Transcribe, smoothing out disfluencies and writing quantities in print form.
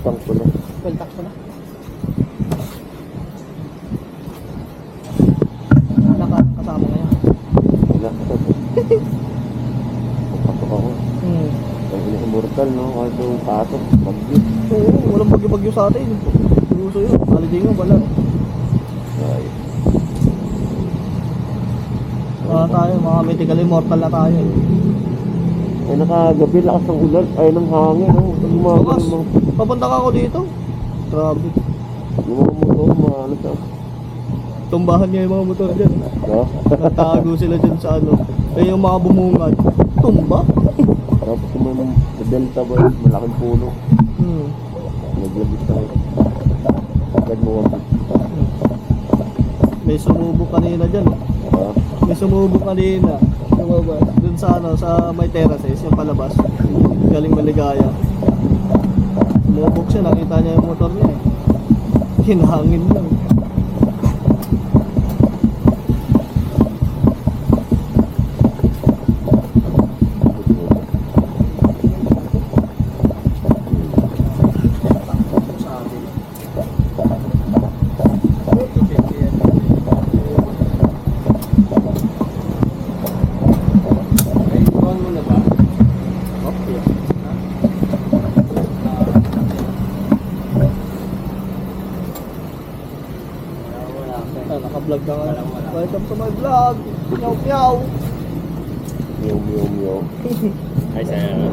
tank ko na. Full tank ko na. Wala ka kasama ngayon. Wala. Papatok ako. Ang immortal, no? Kahit yung pasok, bagyo. Oo, walang bagyo-bagyo sa atin. Gusto yun. Holiday nga, wala. Ay. Wala tayo, mga mythical immortal na tayo. Ay, nakagabi, lakas ng ulan. Ay, ng hangin, no? Bukas, papunta ka ako dito. Grabe. Yung mga motor, mga ano sa... Tumbahan niya yung mga motor dyan. No? Nagtago sila dyan sa ano. Eh yung mga bumungad, tumba. Tapos yung mga delta ba, malaking puno. Naglabit tayo. Agad mo wala. May sumubok kanina dyan. May sumubok kanina. Lumabas. Dun sa ano, sa may terraces, yung palabas. Galing Maligaya. Sumubok siya, nakita niya yung motor niya eh. Hinahangin lang. Naka-vlog na nga. Welcome to my vlog. Meow meow. Meow, meow, meow. Ay, sana.